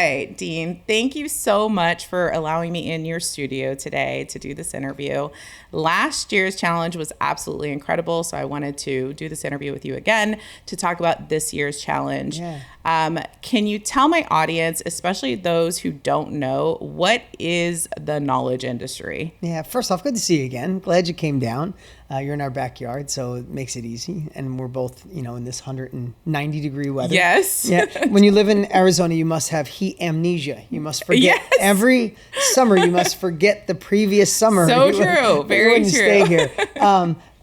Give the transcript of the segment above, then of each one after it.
right, Dean, thank you so much for allowing me in your studio today to do this interview. Last year's challenge was absolutely incredible, so I wanted to do this interview with you again to talk about this year's challenge. Yeah. Can you tell my audience, especially those who don't know, what is the knowledge industry? Yeah, first off, good to see you again. Glad you came down. You're in our backyard, so it makes it easy. And we're both, in this 190 degree weather. Yes. Yeah. When you live in Arizona, you must have heat amnesia. You must forget every summer. You must forget the previous summer. So true. Very true. Stay here.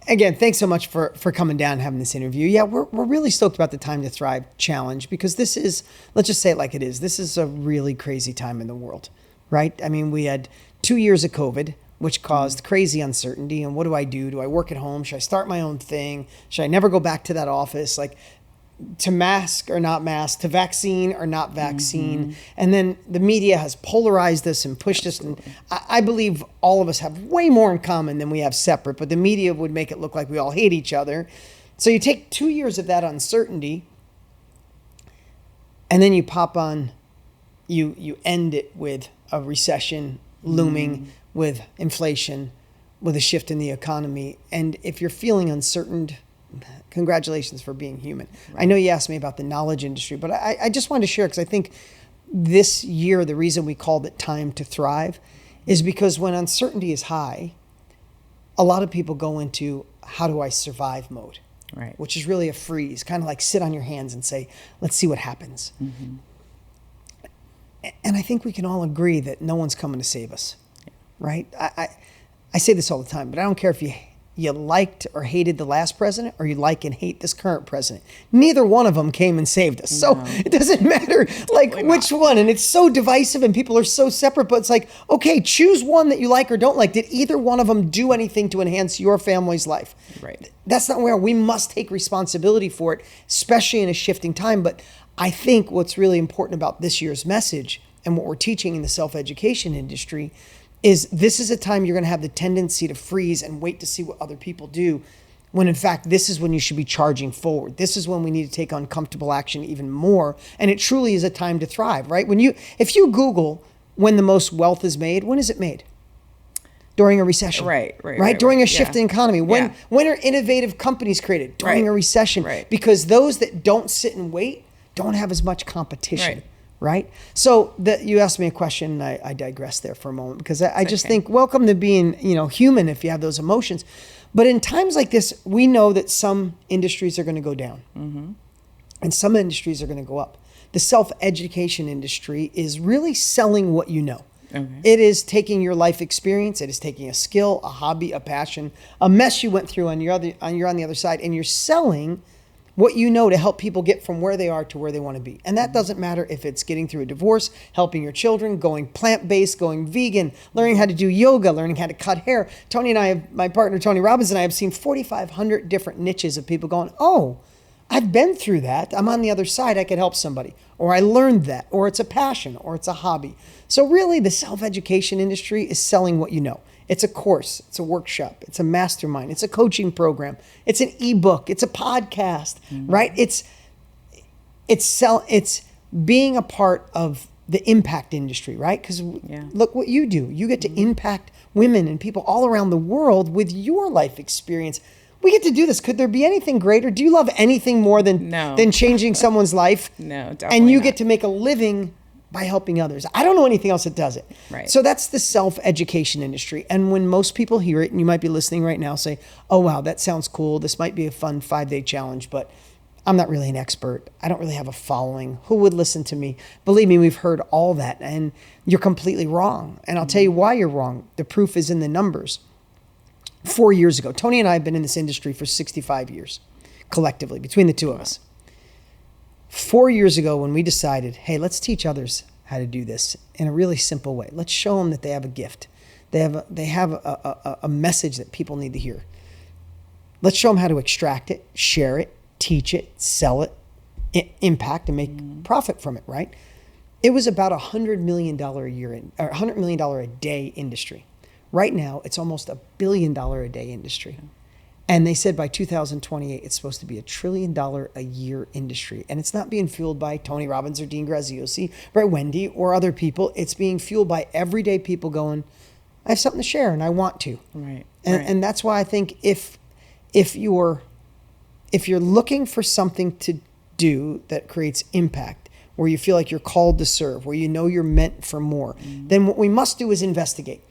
Again, thanks so much for coming down and having this interview. Yeah, we're really stoked about the Time to Thrive challenge because this is, let's just say it like it is. This is a really crazy time in the world, right? I mean, we had 2 years of COVID, which caused crazy uncertainty. And what do I do? Do I work at home? Should I start my own thing? Should I never go back to that office? Like, to mask or not mask, to vaccine or not vaccine. Mm-hmm. And then the media has polarized us and pushed us. And I believe all of us have way more in common than we have separate, but the media would make it look like we all hate each other. So you take 2 years of that uncertainty and then you pop on, you end it with a recession looming, with inflation, with a shift in the economy. And if you're feeling uncertain, congratulations for being human. Right. I know you asked me about the knowledge industry, but I just wanted to share because I think this year, the reason we called it Time to Thrive is because when uncertainty is high, a lot of people go into how do I survive mode, right? Which is really a freeze, kind of like sit on your hands and say, let's see what happens. Mm-hmm. And I think we can all agree that no one's coming to save us, right? I say this all the time, but I don't care if you liked or hated the last president or you like and hate this current president. Neither one of them came and saved us. No. So it doesn't matter like which one. And it's so divisive and people are so separate, but it's like, okay, choose one that you like or don't like. Did either one of them do anything to enhance your family's life? Right. That's not where we must take responsibility for it, especially in a shifting time. But I think what's really important about this year's message and what we're teaching in the self-education industry is this is a time you're going to have the tendency to freeze and wait to see what other people do, when in fact, this is when you should be charging forward. This is when we need to take uncomfortable action even more. And it truly is a time to thrive, right? If you Google when the most wealth is made, when is it made? During a recession. Right. During a shift in economy. When are innovative companies created? During a recession. Right. Because those that don't sit and wait don't have as much competition. Right? So you asked me a question, and I digressed there for a moment because I just think welcome to being, human if you have those emotions. But in times like this, we know that some industries are going to go down and some industries are going to go up. The self-education industry is really selling what you know. Okay. It is taking your life experience. It is taking a skill, a hobby, a passion, a mess you went through on the other side, and you're selling what you know to help people get from where they are to where they want to be. And that doesn't matter if it's getting through a divorce, helping your children, going plant-based, going vegan, learning how to do yoga, learning how to cut hair. Tony and I, my partner Tony Robbins and I have seen 4,500 different niches of people going, oh, I've been through that. I'm on the other side. I could help somebody. Or I learned that. Or it's a passion. Or it's a hobby. So really the self-education industry is selling what you know. It's a course, it's a workshop, it's a mastermind, it's a coaching program, it's an ebook, it's a podcast, right? It's being a part of the impact industry, right? Because look what you do. You get to impact women and people all around the world with your life experience. We get to do this. Could there be anything greater? Do you love anything more than changing someone's life? No, definitely And you not. Get to make a living by helping others. I don't know anything else that does it. Right. So that's the self-education industry. And when most people hear it, and you might be listening right now, say, oh, wow, that sounds cool. This might be a fun 5-day challenge, but I'm not really an expert. I don't really have a following. Who would listen to me? Believe me, we've heard all that, and you're completely wrong. And I'll tell you why you're wrong. The proof is in the numbers. 4 years ago, Tony and I have been in this industry for 65 years, collectively, between the two of us. 4 years ago, when we decided, hey, let's teach others how to do this in a really simple way. Let's show them that they have a gift. They have a message that people need to hear. Let's show them how to extract it, share it, teach it, sell it, impact, and make profit from it, right? It was about $100 million a year, or $100 million a day industry. Right now, it's almost $1 billion a day industry. And they said by 2028, it's supposed to be $1 trillion a year industry. And it's not being fueled by Tony Robbins or Dean Graziosi, or Wendy or other people. It's being fueled by everyday people going, I have something to share and I want to. Right. And that's why I think if you're looking for something to do that creates impact, where you feel like you're called to serve, where you know you're meant for more, then what we must do is investigate.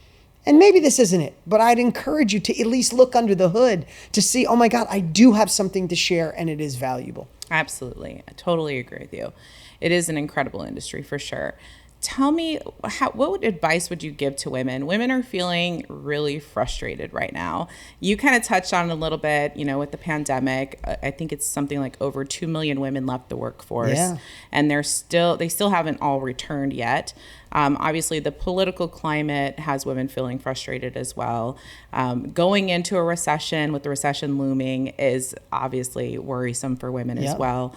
And maybe this isn't it, but I'd encourage you to at least look under the hood to see, oh my God, I do have something to share and it is valuable. Absolutely. I totally agree with you. It is an incredible industry for sure. Tell me, what advice would you give to women? Women are feeling really frustrated right now. You kind of touched on it a little bit, with the pandemic. I think it's something like over 2 million women left the workforce, and they still haven't all returned yet. Obviously, the political climate has women feeling frustrated as well. Going into a recession, with the recession looming, is obviously worrisome for women as well.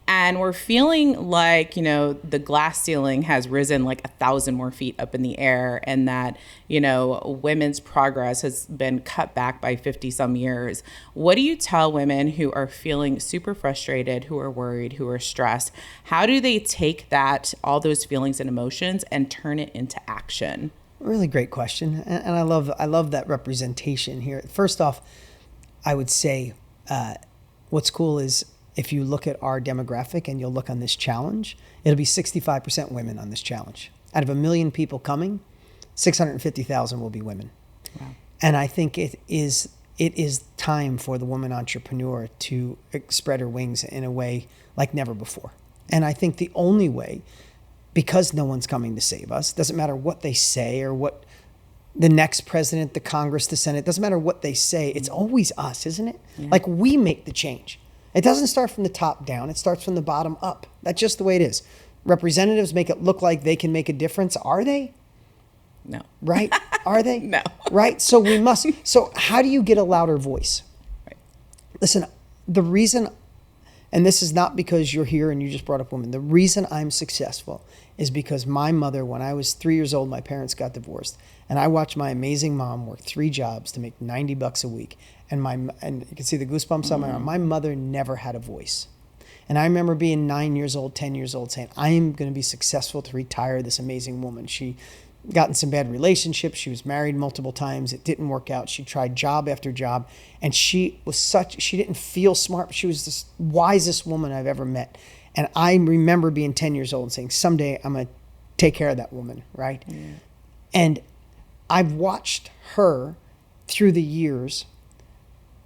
And we're feeling like, the glass ceiling has risen like 1,000 more feet up in the air, and that, women's progress has been cut back by 50 some years. What do you tell women who are feeling super frustrated, who are worried, who are stressed? How do they take all those feelings and emotions and turn it into action? Really great question. And I love that representation here. First off, I would say what's cool is, if you look at our demographic and you'll look on this challenge, it'll be 65% women on this challenge. Out of 1 million people coming, 650,000 will be women. Wow. And I think it is time for the woman entrepreneur to spread her wings in a way like never before. And I think the only way, because no one's coming to save us, doesn't matter what they say or what the next president, the Congress, the Senate, doesn't matter what they say, it's always us, isn't it? Yeah. Like, we make the change. It doesn't start from the top down. It starts from the bottom up. That's just the way it is. Representatives make it look like they can make a difference. Are they? No. Right? Are they? No. Right? So we must. So how do you get a louder voice? Right. Listen, the reason, and this is not because you're here and you just brought up women. The reason I'm successful is because my mother, when I was 3 years old, my parents got divorced. And I watched my amazing mom work 3 jobs to make $90 a week. And you can see the goosebumps on my arm. My mother never had a voice. And I remember being 9 years old, 10 years old, saying, I am going to be successful to retire this amazing woman. She got in some bad relationships. She was married multiple times. It didn't work out. She tried job after job. And she didn't feel smart, but she was the wisest woman I've ever met. And I remember being 10 years old and saying, someday I'm going to take care of that woman, right? Yeah. And I've watched her through the years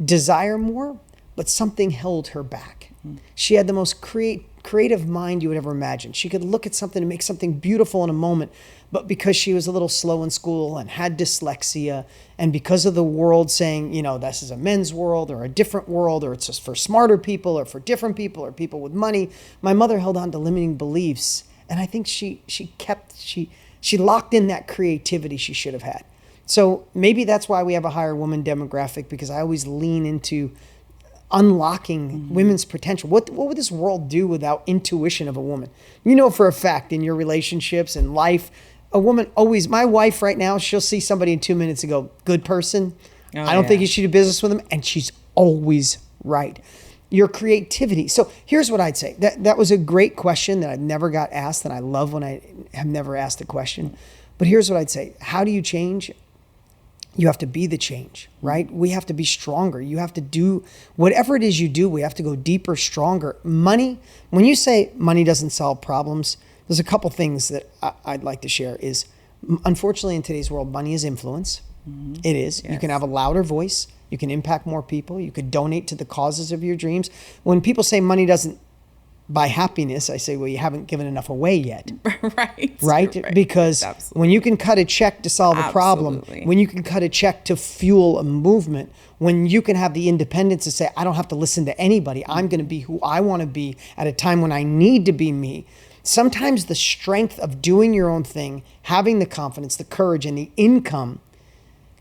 desire more, but something held her back. She had the most creative mind you would ever imagine. She could look at something and make something beautiful in a moment, but because she was a little slow in school and had dyslexia, and because of the world saying, this is a men's world or a different world, or it's just for smarter people or for different people or people with money, my mother held on to limiting beliefs. And I think she locked in that creativity she should have had. So maybe that's why we have a higher woman demographic, because I always lean into unlocking women's potential. What would this world do without intuition of a woman? For a fact, in your relationships and life, a woman always, my wife right now, she'll see somebody in 2 minutes and go, good person. I don't think you should do business with them. And she's always right. Your creativity. So here's what I'd say. That was a great question that I've never got asked, and I love when I have never asked a question. But here's what I'd say. How do you change? You have to be the change, right? We have to be stronger. You have to do whatever it is you do. We have to go deeper, stronger. Money, when you say money doesn't solve problems, there's a couple things that I'd like to share is, unfortunately, in today's world, money is influence. Mm-hmm. It is. Yes. You can have a louder voice. You can impact more people. You could donate to the causes of your dreams. When people say money doesn't buy happiness, I say, well, you haven't given enough away yet. Right? Because when you can cut a check to solve a problem, when you can cut a check to fuel a movement, when you can have the independence to say, I don't have to listen to anybody. I'm going to be who I want to be at a time when I need to be me. Sometimes the strength of doing your own thing, having the confidence, the courage, and the income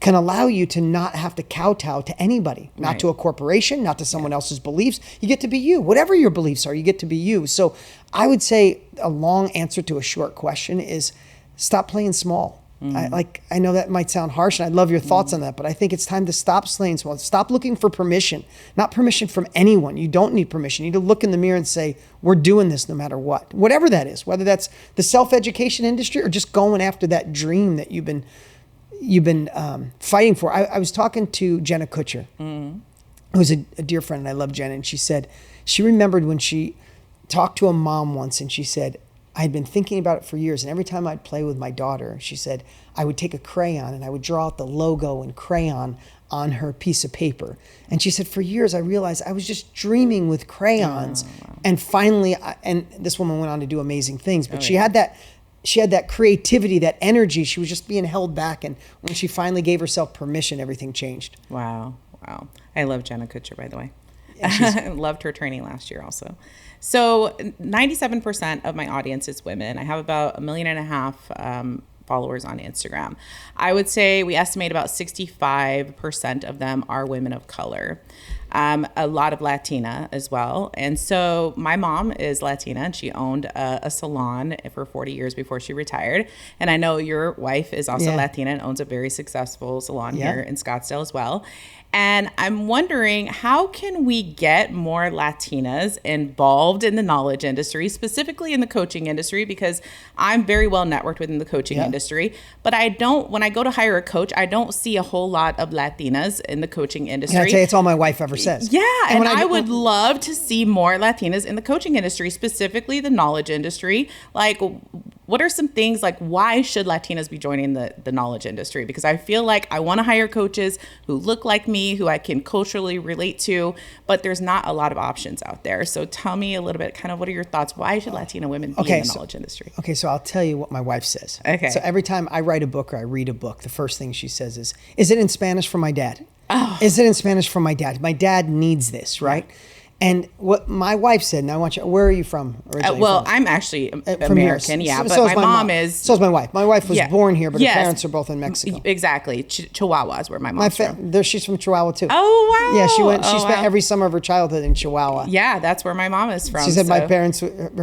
can allow you to not have to kowtow to anybody, not to a corporation, not to someone else's beliefs. You get to be you. Whatever your beliefs are, you get to be you. So I would say a long answer to a short question is stop playing small. I know that might sound harsh, and I love your thoughts on that, but I think it's time to stop slaying swans. Stop looking for permission, not permission from anyone. You don't need permission. You need to look in the mirror and say, we're doing this no matter what. Whatever that is, whether that's the self-education industry or just going after that dream that you've been fighting for. I was talking to Jenna Kutcher, who's a dear friend, and I love Jenna, and she said she remembered when she talked to a mom once, and she said, I had been thinking about it for years, and every time I'd play with my daughter, she said, I would take a crayon and I would draw out the logo in crayon on her piece of paper. And she said, for years I realized I was just dreaming with crayons. And finally, and this woman went on to do amazing things, but she had that creativity, that energy. She was just being held back. And when she finally gave herself permission, everything changed. Wow. I love Jenna Kutcher, by the way. I loved her training last year also. So 97% of my audience is women. I have about 1.5 million followers on Instagram. I would say we estimate about 65% of them are women of color. A lot of Latina as well. And so my mom is Latina, and she owned a salon for 40 years before she retired. And I know your wife is also Latina and owns a very successful salon here in Scottsdale as well. And I'm wondering, how can we get more Latinas involved in the knowledge industry, specifically in the coaching industry? Because I'm very well networked within the coaching industry, but when I go to hire a coach, I don't see a whole lot of Latinas in the coaching industry. I'd say it's all my wife ever says. Yeah, and I would love to see more Latinas in the coaching industry, specifically the knowledge industry. Like, what are some things, like, why should Latinas be joining the knowledge industry? Because I feel like I want to hire coaches who look like me, who I can culturally relate to, but there's not a lot of options out there. So tell me a little bit, kind of, what are your thoughts? Why should Latina women be in the knowledge industry? Okay, so I'll tell you what my wife says. Okay. So every time I write a book or I read a book, the first thing she says is it in Spanish for my dad? Oh. Is it in Spanish for my dad? My dad needs this, right? And what my wife said, and I want you, where are you from originally? I'm actually American, but so my mom is... So is my wife. My wife was born here, but her parents are both in Mexico. Exactly. Chihuahua is where my mom's from. She's from Chihuahua too. Oh, wow. Yeah, she spent every summer of her childhood in Chihuahua. Yeah, that's where my mom is from. She said her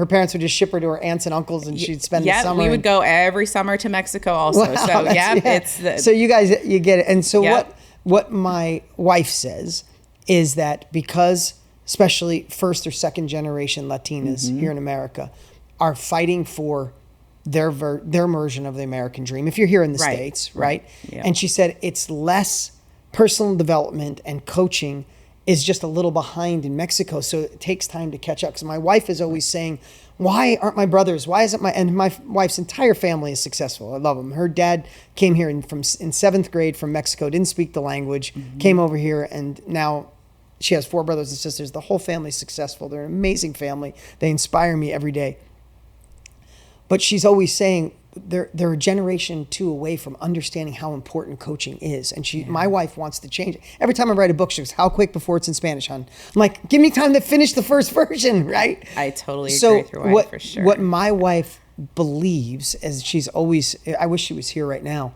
parents would just ship her to her aunts and uncles, and she'd spend the summer. Yeah, we would go every summer to Mexico also. Wow, so you guys, you get it. And so what my wife says is that because especially first or second generation Latinas here in America are fighting for their version of the American dream. If you're here in the States, right? Yeah. And she said it's less personal development, and coaching is just a little behind in Mexico. So it takes time to catch up. Because my wife is always saying, why aren't my brothers? Why isn't and my wife's entire family is successful. I love them. Her dad came here in 7th grade from Mexico, didn't speak the language, came over here, and now she has 4 brothers and sisters. The whole family's successful. They're an amazing family. They inspire me every day. But she's always saying they're a generation 2 away from understanding how important coaching is. And my wife wants to change it. Every time I write a book, she goes, how quick before it's in Spanish, hon? I'm like, give me time to finish the first version, right? I totally agree with your wife, for sure. What my wife believes, as she's always, I wish she was here right now,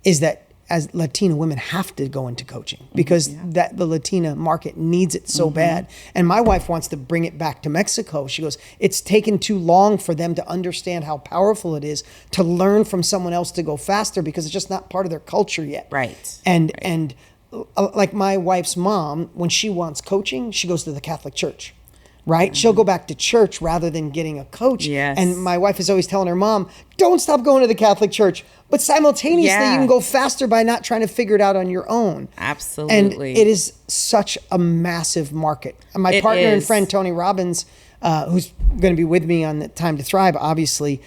is that as Latina women have to go into coaching because that the Latina market needs it so bad. And my wife wants to bring it back to Mexico. She goes, it's taken too long for them to understand how powerful it is to learn from someone else to go faster because it's just not part of their culture yet. Right. And like my wife's mom, when she wants coaching, she goes to the Catholic Church. Right? She'll go back to church rather than getting a coach. Yes. And my wife is always telling her mom, don't stop going to the Catholic Church. But simultaneously, you can go faster by not trying to figure it out on your own. Absolutely. And it is such a massive market. And my partner and friend, Tony Robbins, who's going to be with me on the Time to Thrive, obviously,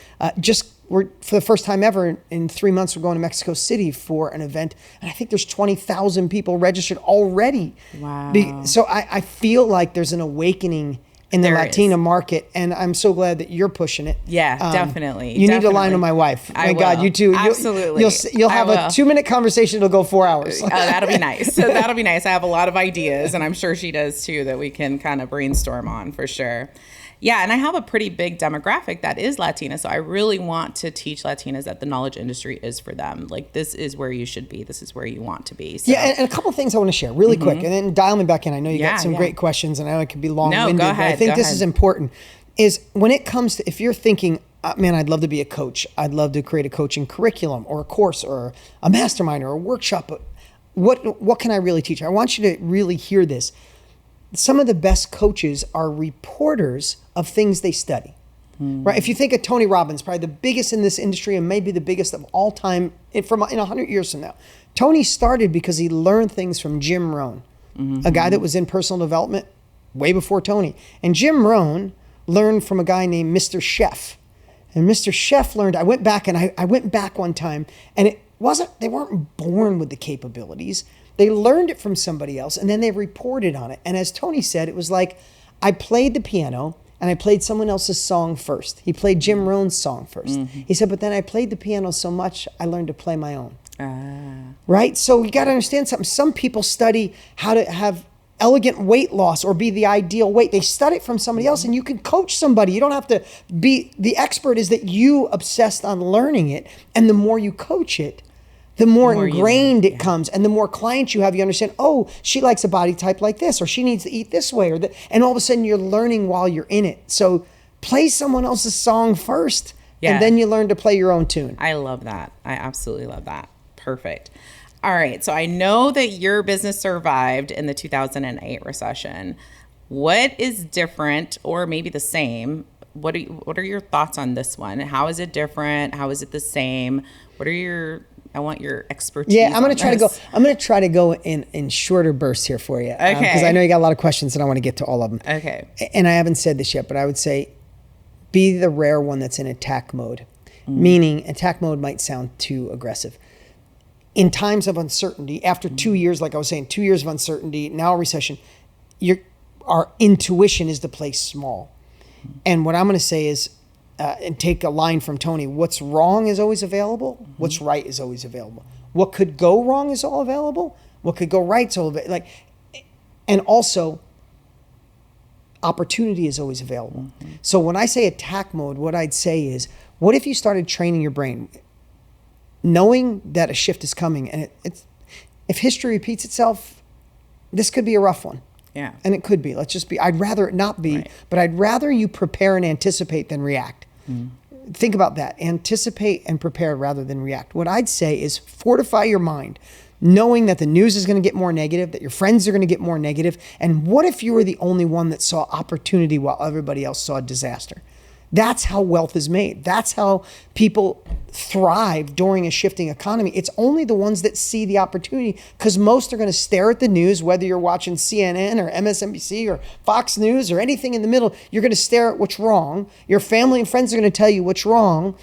we're for the first time ever in 3 months, we're going to Mexico City for an event. And I think there's 20,000 people registered already. Wow. So I feel like there's an awakening in the Latina market, and I'm so glad that you're pushing it. Yeah, definitely. You need to line with my wife. My God, you too. Absolutely. You'll have a 2-minute conversation. It'll go 4 hours. That'll be nice. That'll be nice. I have a lot of ideas, and I'm sure she does too, that we can kind of brainstorm on for sure. Yeah, and I have a pretty big demographic that is Latina, so I really want to teach Latinas that the knowledge industry is for them. Like, this is where you should be. This is where you want to be. So. Yeah, and a couple of things I want to share really quick, and then dial me back in. I know you got some great questions, and I know it can be long-winded, go ahead, but I think this is important, is when it comes to, if you're thinking, man, I'd love to be a coach. I'd love to create a coaching curriculum or a course or a mastermind or a workshop. But what can I really teach? I want you to really hear this. Some of the best coaches are reporters of things they study. Right? If you think of Tony Robbins, probably the biggest in this industry and maybe the biggest of all time in 100 years from now. Tony started because he learned things from Jim Rohn, a guy that was in personal development way before Tony. And Jim Rohn learned from a guy named Mr. Chef. And Mr. Chef learned, I went back one time, and they weren't born with the capabilities. They learned it from somebody else, and then they reported on it. And as Tony said, it was like, I played the piano, and I played someone else's song first. He played Jim Rohn's song first. He said, but then I played the piano so much, I learned to play my own. Right? So you got to understand something. Some people study how to have elegant weight loss or be the ideal weight. They study it from somebody else, and you can coach somebody. You don't have to be the expert. Is that you obsessed on learning it, and the more you coach it, the more ingrained it comes, and the more clients you have, you understand, oh, she likes a body type like this, or she needs to eat this way, and all of a sudden you're learning while you're in it. So play someone else's song first, and then you learn to play your own tune. I love that. I absolutely love that. Perfect. All right. So I know that your business survived in the 2008 recession. What is different, or maybe the same? What are your thoughts on this one? How is it different? How is it the same? I want your expertise. Yeah, I'm going to try to go in shorter bursts here for you. Okay. Because I know you got a lot of questions and I want to get to all of them. Okay. And I haven't said this yet, but I would say be the rare one that's in attack mode. Meaning attack mode might sound too aggressive. In times of uncertainty, after 2 years, like I was saying, 2 years of uncertainty, now a recession, our intuition is to play small. And what I'm going to say is, and take a line from Tony, what's wrong is always available. What's right is always available. What could go wrong is all available. What could go right is all available. And also, opportunity is always available. So when I say attack mode, what I'd say is, what if you started training your brain, knowing that a shift is coming, and if history repeats itself, this could be a rough one. Yeah. And it could be. I'd rather it not be, but I'd rather you prepare and anticipate than react. Think about that. Anticipate and prepare rather than react. What I'd say is fortify your mind, knowing that the news is going to get more negative, that your friends are going to get more negative. And what if you were the only one that saw opportunity while everybody else saw disaster? That's how wealth is made. That's how people thrive during a shifting economy. It's only the ones that see the opportunity, because most are going to stare at the news, whether you're watching CNN or MSNBC or Fox News or anything in the middle. You're going to stare at what's wrong. Your family and friends are going to tell you what's wrong,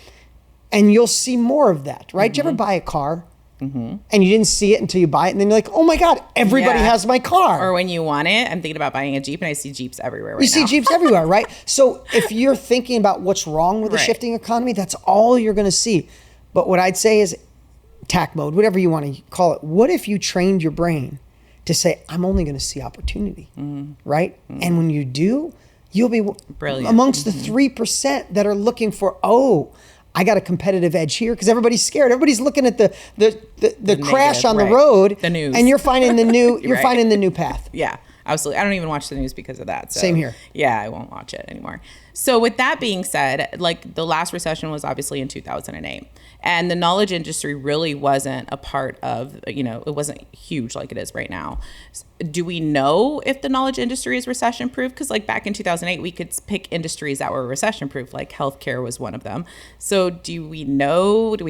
and you'll see more of that, right? Did you ever buy a car? And you didn't see it until you buy it, and then you're like, oh my God, everybody has my car. Or when you want it, I'm thinking about buying a Jeep, and I see Jeeps everywhere right now. You see Jeeps everywhere, right? So if you're thinking about what's wrong with the shifting economy, that's all you're going to see. But what I'd say is attack mode, whatever you want to call it. What if you trained your brain to say, I'm only going to see opportunity, right? And when you do, you'll be brilliant amongst the 3% that are looking for, I got a competitive edge here, because everybody's scared. Everybody's looking at the crash on the road, the news, and you're finding the new finding the new path. Yeah, absolutely. I don't even watch the news because of that. So, same here. Yeah, I won't watch it anymore. So with that being said, like the last recession was obviously in 2008, and the knowledge industry really wasn't a part of, it wasn't huge like it is right now. Do we know if the knowledge industry is recession proof? Because like back in 2008, we could pick industries that were recession proof, like healthcare was one of them. So do we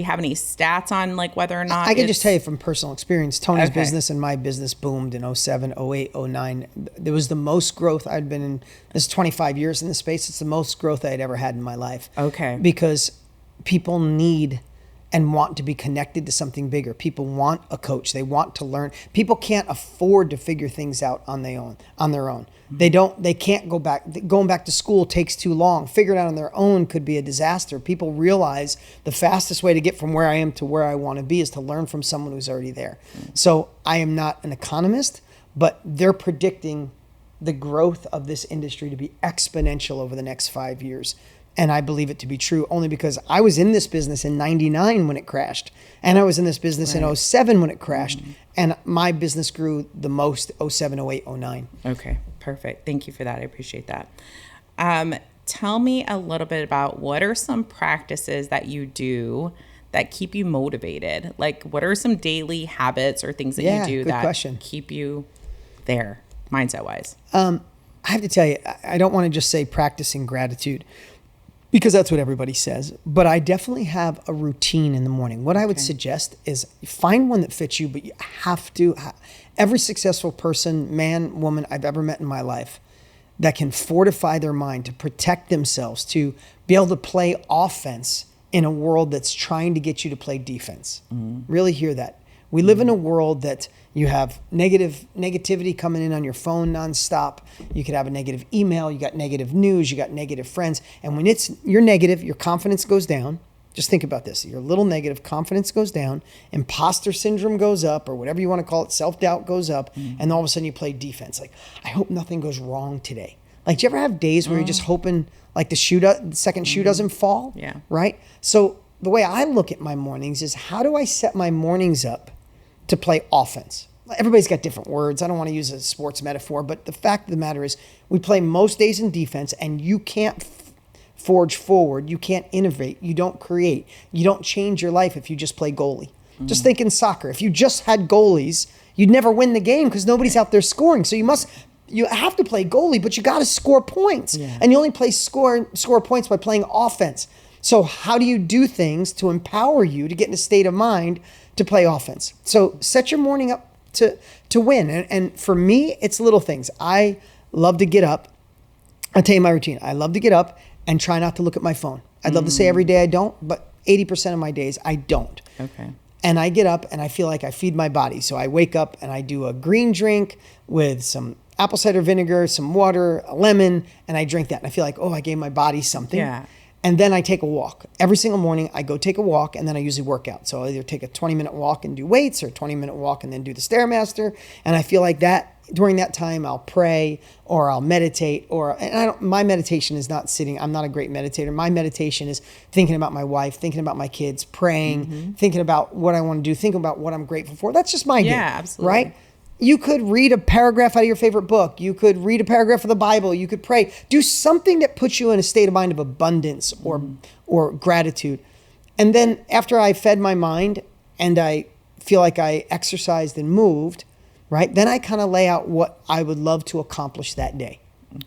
have any stats on like whether or not? I can just tell you from personal experience, Tony's business and my business boomed in 07, 08, 09. There was the most growth I'd been in. This is 25 years in this space. It's the most growth I'd ever had in my life. Okay. Because people need and want to be connected to something bigger. People want a coach. They want to learn. People can't afford to figure things out on their own. They can't go back. Going back to school takes too long. Figuring it out on their own could be a disaster. People realize the fastest way to get from where I am to where I want to be is to learn from someone who's already there. So I am not an economist, but they're predicting the growth of this industry to be exponential over the next 5 years. And I believe it to be true only because I was in this business in 99 when it crashed. And I was in this business in 07 when it crashed. And my business grew the most 07, 08, 09. Okay, perfect. Thank you for that. I appreciate that. tell me a little bit about what are some practices that you do that keep you motivated? Like, what are some daily habits or things that you do that keep you there, mindset-wise? I have to tell you, I don't want to just say practicing gratitude because that's what everybody says, but I definitely have a routine in the morning. What I would suggest is find one that fits you, but you have to, every successful person, man, woman I've ever met in my life that can fortify their mind to protect themselves, to be able to play offense in a world that's trying to get you to play defense. Really hear that. We live in a world that you have negativity coming in on your phone nonstop. You could have a negative email. You got negative news. You got negative friends. And when you're negative, your confidence goes down. Just think about this. You're a little negative, confidence goes down, imposter syndrome goes up, or whatever you want to call it, self-doubt goes up, and all of a sudden you play defense. Like, I hope nothing goes wrong today. Like, do you ever have days where you're just hoping like the second shoe doesn't fall? Yeah. Right? So the way I look at my mornings is, how do I set my mornings up to play offense? Everybody's got different words. I don't want to use a sports metaphor, but the fact of the matter is we play most days in defense, and you can't forge forward. You can't innovate. You don't create. You don't change your life if you just play goalie. Just think in soccer. If you just had goalies, you'd never win the game because nobody's out there scoring. So you have to play goalie, but you got to score points. Yeah. And you only score points by playing offense. So how do you do things to empower you to get in a state of mind to play offense? So set your morning up to win. And for me, it's little things. I love to get up. I'll tell you my routine. I love to get up and try not to look at my phone. I'd love to say every day I don't, but 80% of my days I don't. Okay. And I get up and I feel like I feed my body. So I wake up and I do a green drink with some apple cider vinegar, some water, a lemon, and I drink that. And I feel like, I gave my body something. Yeah. And then I take a walk. Every single morning I go take a walk, and then I usually work out. So I either take a 20-minute walk and do weights, or a 20-minute walk and then do the Stairmaster. And I feel like that during that time I'll pray or I'll meditate, my meditation is not sitting. I'm not a great meditator. My meditation is thinking about my wife, thinking about my kids, praying, thinking about what I want to do, thinking about what I'm grateful for. That's just my day. Yeah, absolutely. Right? You could read a paragraph out of your favorite book. You could read a paragraph of the Bible. You could pray. Do something that puts you in a state of mind of abundance or gratitude. And then after I fed my mind and I feel like I exercised and moved, right? Then I kind of lay out what I would love to accomplish that day. Okay.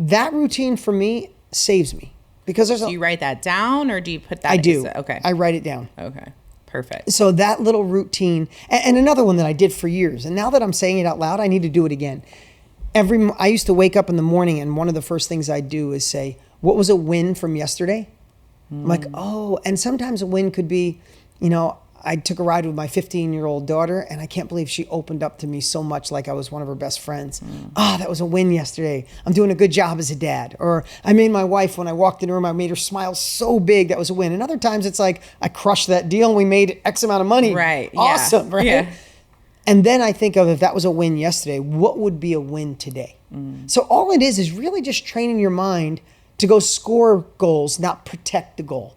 That routine for me saves me because do you write that down, or do you put that? I do. Okay. I write it down. Okay. Perfect. So that little routine, and another one that I did for years, and now that I'm saying it out loud, I need to do it again. I used to wake up in the morning, and one of the first things I do is say, what was a win from yesterday? I'm like, and sometimes a win could be, I took a ride with my 15-year-old daughter, and I can't believe she opened up to me so much like I was one of her best friends. That was a win yesterday. I'm doing a good job as a dad. Or I made my wife, when I walked in the room, I made her smile so big. That was a win. And other times it's like, I crushed that deal and we made X amount of money. Right. Awesome, yeah. right? Yeah. And then I think of, if that was a win yesterday, what would be a win today? So all it is really just training your mind to go score goals, not protect the goal.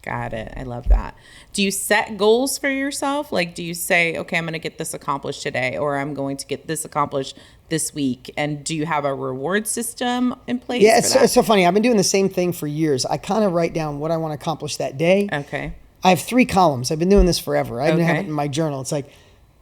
Got it. I love that. Do you set goals for yourself? Like, do you say, okay, I'm going to get this accomplished today, or I'm going to get this accomplished this week? And do you have a reward system in place? Yeah, it's so funny. I've been doing the same thing for years. I kind of write down what I want to accomplish that day. Okay. I have 3 columns. I've been doing this forever. I even have it in my journal. It's like,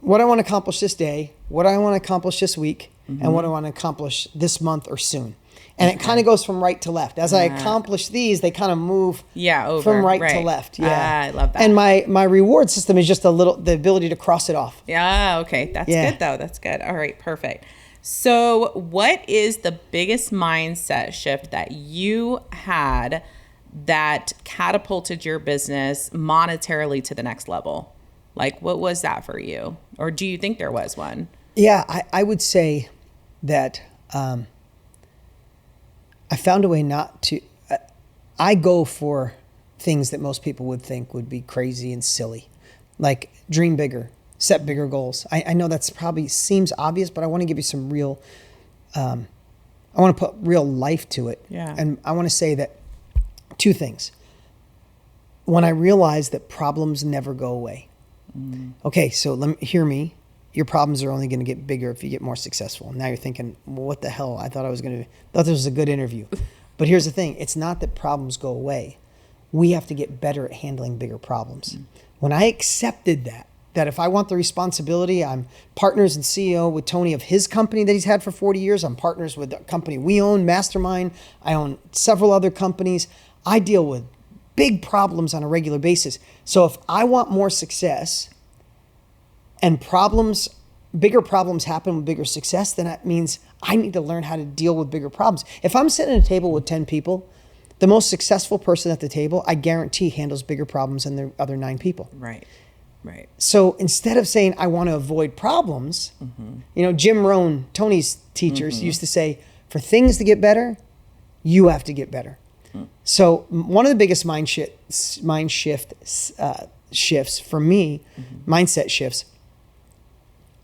what I want to accomplish this day, what I want to accomplish this week, and what I want to accomplish this month or soon. And it kind of goes from right to left. As I accomplish these, they kind of move from right to left. Yeah, I love that. And my reward system is just the ability to cross it off. Yeah, okay. That's good, though. That's good. All right, perfect. So what is the biggest mindset shift that you had that catapulted your business monetarily to the next level? Like, what was that for you? Or do you think there was one? Yeah, I would say that I found a way not to. I go for things that most people would think would be crazy and silly, like dream bigger, set bigger goals. I know that's probably seems obvious, but I want to give you some real. I want to put real life to it. Yeah. And I want to say that 2 things. When I realized that problems never go away. Okay, so hear me. Your problems are only going to get bigger if you get more successful. Now you're thinking, well, what the hell? I thought this was a good interview. But here's the thing. It's not that problems go away. We have to get better at handling bigger problems. When I accepted that if I want the responsibility, I'm partners and CEO with Tony of his company that he's had for 40 years. I'm partners with the company we own, Mastermind. I own several other companies. I deal with big problems on a regular basis. So if I want more success and bigger problems happen with bigger success, then that means I need to learn how to deal with bigger problems. If I'm sitting at a table with 10 people, the most successful person at the table, I guarantee, handles bigger problems than the other 9 people. Right. So instead of saying, I want to avoid problems, Jim Rohn, Tony's teachers, used to say, for things to get better, you have to get better. So one of the biggest mind shifts for me, mindset shifts,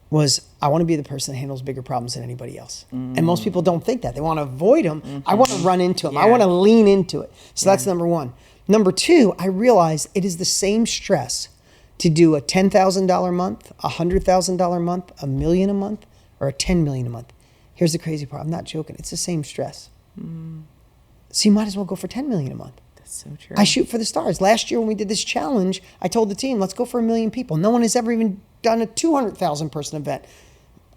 was I want to be the person that handles bigger problems than anybody else. And most people don't think that. They want to avoid them. I want to run into them. I want to lean into it. So that's number one. Number two, I realized it is the same stress to do a $10,000 a month, a $100,000 a month, $1 million a month, or a $10 million a month. Here's the crazy part. I'm not joking. It's the same stress. So you might as well go for $10 million a month. That's so true. I shoot for the stars. Last year when we did this challenge, I told the team, let's go for 1 million people. No one has ever even done a 200,000 person event.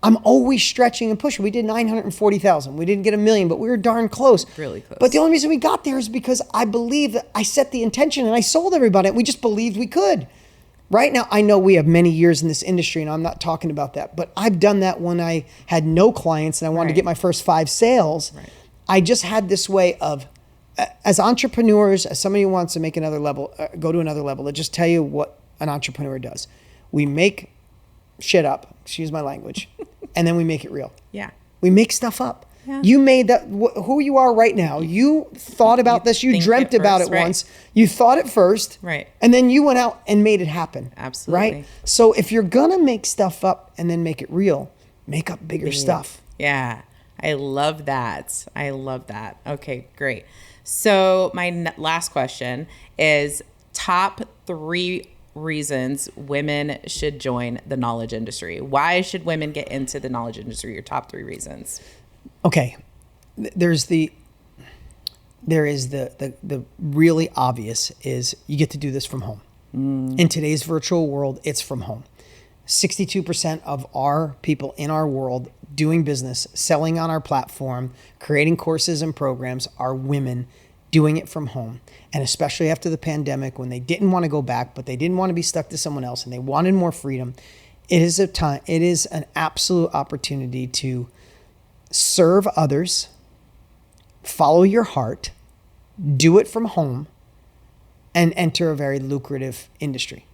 I'm always stretching and pushing. We did 940,000. We didn't get 1 million, but we were darn close. Really close. But the only reason we got there is because I believe that I set the intention and I sold everybody. And we just believed we could. Right now, I know we have many years in this industry, and I'm not talking about that, but I've done that when I had no clients and I wanted to get my first 5 sales. Right. I just had this way of, as entrepreneurs, as somebody who wants to make another level, go to another level, to just tell you what an entrepreneur does. We make shit up, excuse my language, and then we make it real. Yeah. We make stuff up. Yeah. You made that, who you are right now. You thought about this. You dreamt about it once. You thought it first. Right. And then you went out and made it happen. Absolutely. Right? So if you're going to make stuff up and then make it real, make up bigger stuff. Yeah. I love that. Okay, great. So my last question is top 3 reasons women should join the knowledge industry. Why should women get into the knowledge industry? Your top 3 reasons. Okay. There is the really obvious is you get to do this from home. In today's virtual world, it's from home. 62% of our people in our world doing business, selling on our platform, creating courses and programs are women doing it from home. And especially after the pandemic, when they didn't want to go back, but they didn't want to be stuck to someone else and they wanted more freedom, it is an absolute opportunity to serve others, follow your heart, do it from home, and enter a very lucrative industry.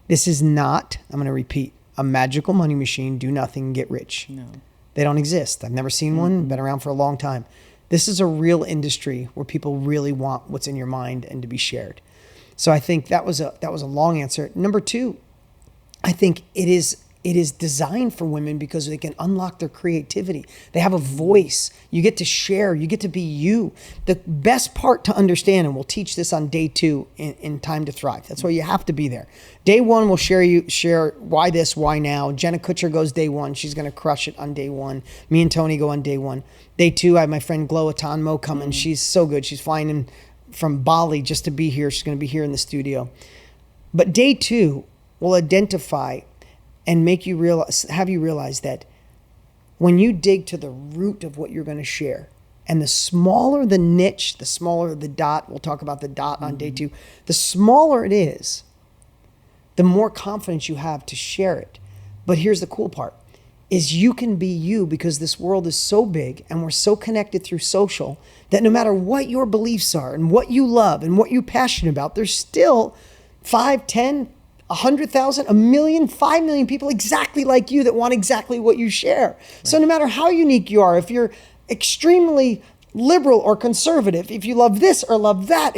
This is not, I'm going to repeat, a magical money machine, do nothing, get rich. No. They don't exist. I've never seen one, been around for a long time. This is a real industry where people really want what's in your mind and to be shared. So I think that was a long answer. Number 2, I think it is designed for women because they can unlock their creativity. They have a voice. You get to share. You get to be you. The best part to understand, and we'll teach this on day 2 in Time to Thrive. That's why you have to be there. Day 1, we'll share why this, why now. Jenna Kutcher goes day 1. She's going to crush it on day 1. Me and Tony go on day 1. Day 2, I have my friend Glow Atanmo coming. She's so good. She's flying in from Bali just to be here. She's going to be here in the studio. But day 2 will identify and have you realize that when you dig to the root of what you're going to share, and the smaller the niche, the smaller the dot, we'll talk about the dot on day 2, the smaller it is, the more confidence you have to share it. But here's the cool part, is you can be you because this world is so big and we're so connected through social that no matter what your beliefs are and what you love and what you're passionate about, there's still 5, 10, 100,000, 1 million, 5 million people exactly like you that want exactly what you share. Right. So no matter how unique you are, if you're extremely liberal or conservative, if you love this or love that,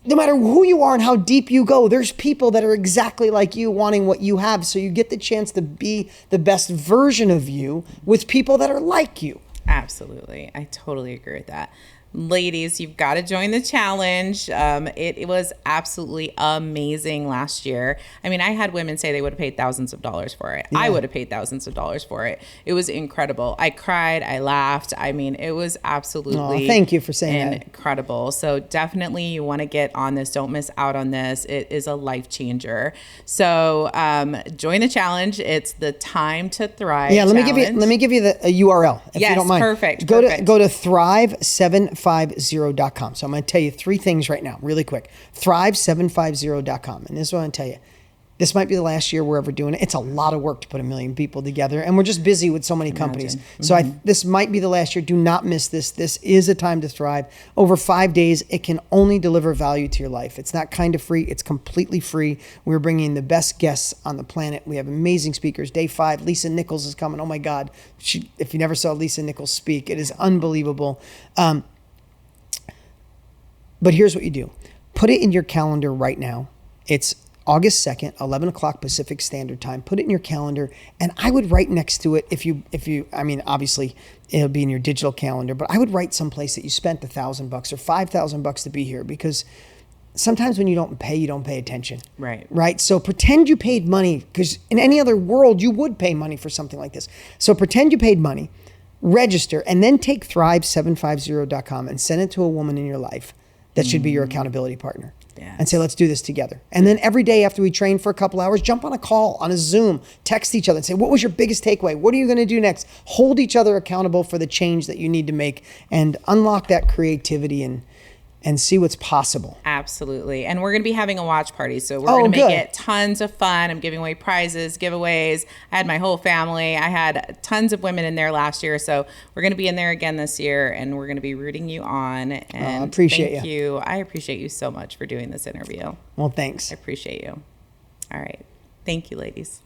no matter who you are and how deep you go, there's people that are exactly like you wanting what you have. So you get the chance to be the best version of you with people that are like you. Absolutely. I totally agree with that. ladies, you've got to join the challenge. It was absolutely amazing last year. I mean, I had women say they would have paid thousands of dollars for it. Yeah. I would have paid thousands of dollars for it. It was incredible. I cried. I laughed. I mean, it was absolutely thank you for saying that. Incredible. So definitely you want to get on this. Don't miss out on this. It is a life changer. So join the challenge. It's the Time to Thrive. Yeah, let me give you the URL if you don't mind. Perfect. Go to thrive750.com. So I'm going to tell you three things right now, really quick. Thrive750.com, and this is what I'm going to tell you. This might be the last year we're ever doing it. It's a lot of work to put 1 million people together, and we're just busy with so many companies. So this might be the last year. Do not miss this. This is a time to thrive. Over 5 days, it can only deliver value to your life. It's not kind of free. It's completely free. We're bringing the best guests on the planet. We have amazing speakers. Day 5, Lisa Nichols is coming. Oh my God. If you never saw Lisa Nichols speak, it is unbelievable. But here's what you do. Put it in your calendar right now. It's August 2nd, 11 o'clock Pacific Standard Time. Put it in your calendar, and I would write next to it if you, I mean, obviously it'll be in your digital calendar, but I would write someplace that you spent $1,000 or $5,000 to be here, because sometimes when you don't pay attention. Right. So pretend you paid money, because in any other world, you would pay money for something like this. So pretend you paid money, register, and then take thrive750.com and send it to a woman in your life that should be your accountability partner. Yes. And say, let's do this together. And then every day after we train for a couple hours, jump on a call, on a Zoom, text each other and say, what was your biggest takeaway? What are you going to do next? Hold each other accountable for the change that you need to make, and unlock that creativity and see what's possible. Absolutely. And we're going to be having a watch party. So we're going to make it tons of fun. I'm giving away prizes, giveaways. I had my whole family. I had tons of women in there last year. So we're going to be in there again this year, and we're going to be rooting you on. And appreciate you. I appreciate you so much for doing this interview. Well, thanks. I appreciate you. All right. Thank you, ladies.